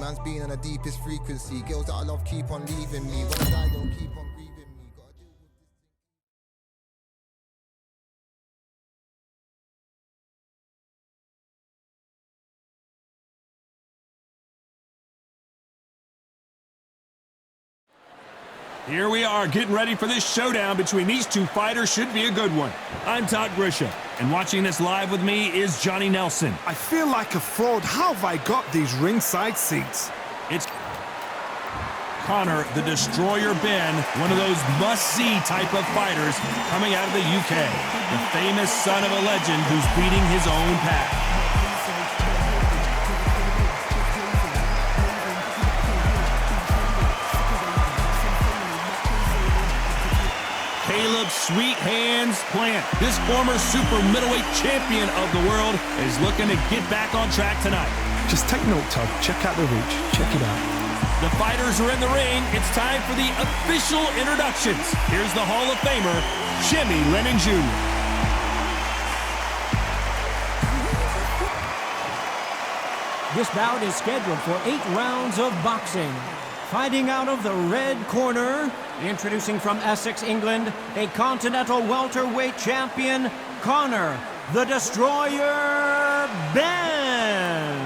Man's been on the deepest frequency. Girls that I love keep on leaving me. When I die, they'll keep on grieving me. Gotta deal with this. Here we are, getting ready for this showdown between these two fighters. Should be a good one. I'm Todd Grisham, and watching this live with me is Johnny Nelson. I feel like a fraud. How have I got these ringside seats? It's Conor, the Destroyer Benn, one of those must-see type of fighters coming out of the UK. The famous son of a legend who's beating his own path. Caleb Sweet Hands Plant, this former super middleweight champion of the world, is looking to get back on track tonight. Just take note, Todd. Check out the reach. Check it out. The fighters are in the ring. It's time for the official introductions. Here's the Hall of Famer, Jimmy Lennon Jr. This bout is scheduled for 8 rounds of boxing. Fighting out of the red corner, introducing from Essex, England, a continental welterweight champion, Conor, the Destroyer Benn.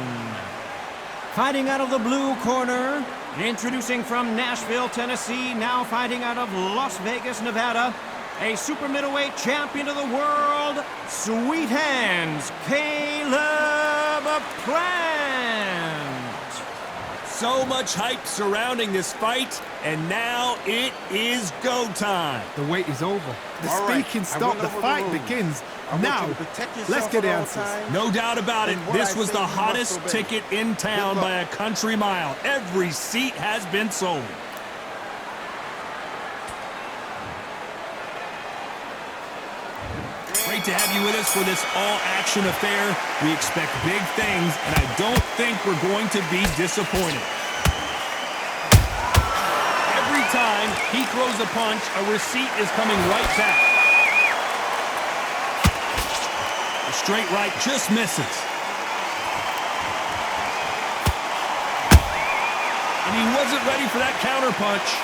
Fighting out of the blue corner, introducing from Nashville, Tennessee, now fighting out of Las Vegas, Nevada, a super middleweight champion of the world, Sweet Hands, Caleb Plant. So much hype surrounding this fight, and now it is go time. The wait is over. The All right, speaking I stopped. went The over fight the rules. begins. I want Now, you to protect yourself let's get at all answers. times. No doubt about it, And what this I was say the you must hottest obey. ticket in town Good luck. by a country mile. Every seat has been sold. Great to have you with us for this all-action affair. We expect big things, and I don't think we're going to be disappointed. Every time he throws a punch, a receipt is coming right back. The straight right just misses. And he wasn't ready for that counter punch.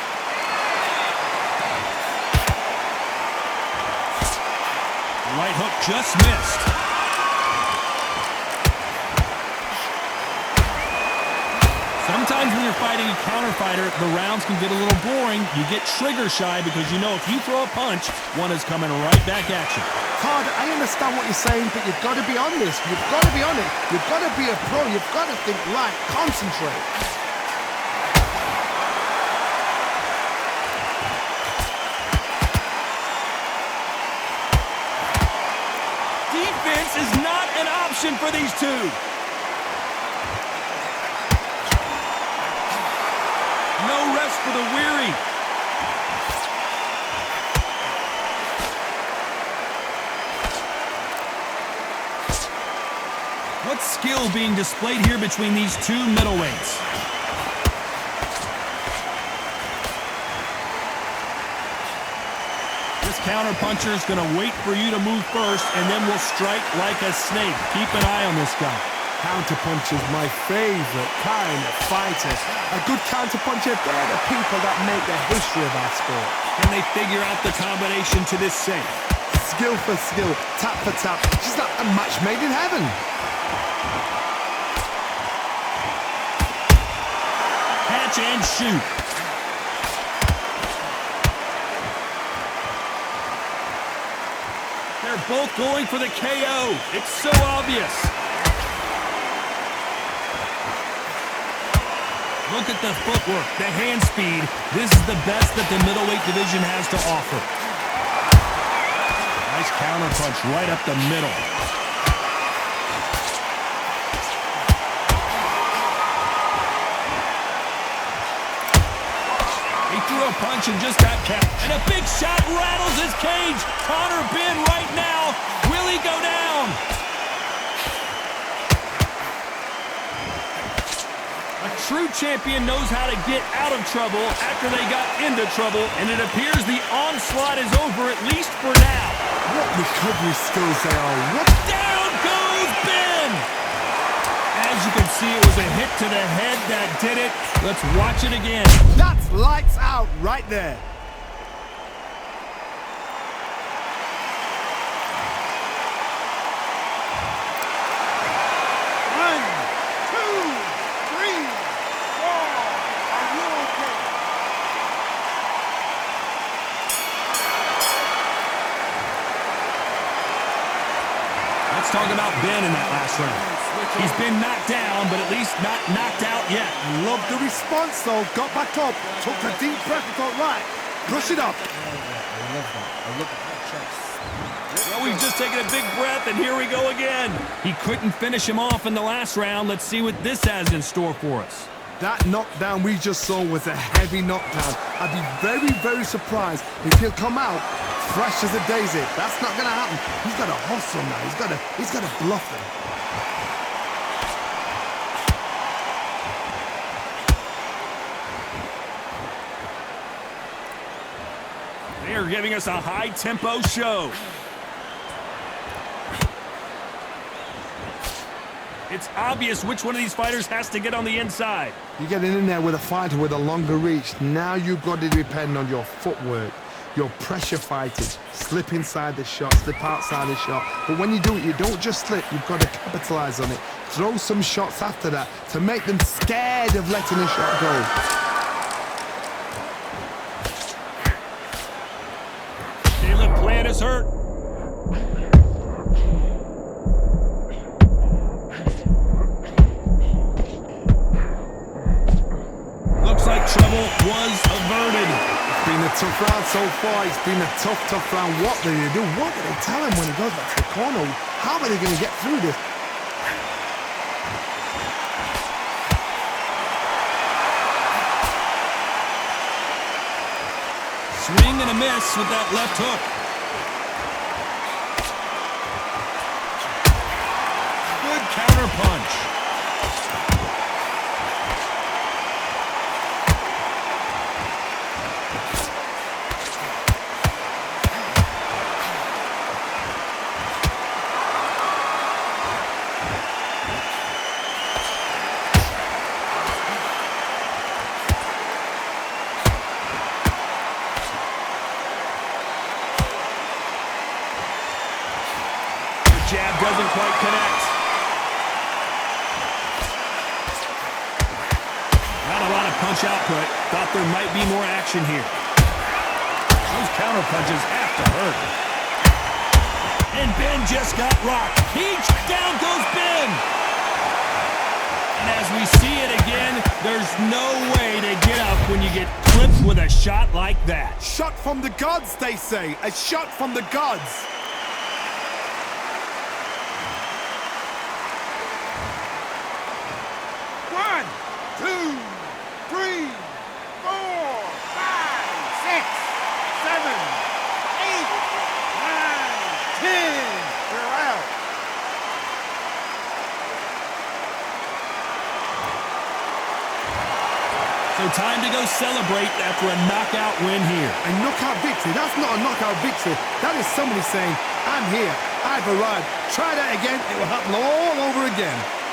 Right hook just missed. Sometimes when you're fighting a counter fighter, the rounds can get a little boring. You get trigger shy because you know if you throw a punch, one is coming right back at you. Todd, I understand what you're saying, but you've got to be on this. You've got to be on it. You've got to be a pro. You've got to think right. Concentrate. Defense is not an option for these two. No rest for the weary. What skill being displayed here between these two middleweights? This counter-puncher is going to wait for you to move first, and then will strike like a snake. Keep an eye on this guy. Counterpuncher's my favorite kind of fighter. A good counterpuncher, they're the people that make the history of our sport. Can they figure out the combination to this safe? Skill for skill, tap for tap. She's like a match made in heaven. Catch and shoot. They're both going for the KO. It's so obvious. Look at the footwork, the hand speed. This is the best that the middleweight division has to offer. Nice counter punch right up the middle. He threw a punch and just got capped. And a big shot rattles his cage. Conor Benn right now. Will he go down? A true champion knows how to get out of trouble after they got into trouble, and it appears the onslaught is over, at least for now. What recovery skills they are. What? Down goes Benn! As you can see it was a hit to the head that did it. Let's watch it again. That's lights out right there. Let's talk about Benn in that last round. He's been knocked down, but at least not knocked out yet. Love the response, though. Got back up, took a deep breath and thought, right, brush it up. I love that. I love that chest. Well, we've just taken a big breath, and here we go again. He couldn't finish him off in the last round. Let's see what this has in store for us. That knockdown we just saw was a heavy knockdown. I'd be very, very surprised if he'll come out fresh as a daisy. That's not going to happen. He's got to hustle now. He's got to bluff him. They are giving us a high-tempo show. It's obvious which one of these fighters has to get on the inside. You're getting in there with a fighter with a longer reach. Now you've got to depend on your footwork, your pressure fighting, slip inside the shot, slip outside the shot. But when you do it, you don't just slip, you've got to capitalize on it. Throw some shots after that to make them scared of letting a shot go. Caleb Plant is hurt. Looks like trouble was averted. It's been a tough round so far. It's been a tough round. What do they do? What do they tell him when he goes back to the corner? How are they going to get through this? Swing and a miss with that left hook. Good counter punch. Jab doesn't quite connect. Not a lot of punch output. Thought there might be more action here. Those counter punches have to hurt. And Benn just got rocked. Down goes Benn. And as we see it again, there's no way to get up when you get clipped with a shot like that. Shot from the gods, they say. A shot from the gods. So time to go celebrate after a knockout win here. A knockout victory? That's not a knockout victory. That is somebody saying, I'm here, I've arrived. Try that again, it will happen all over again.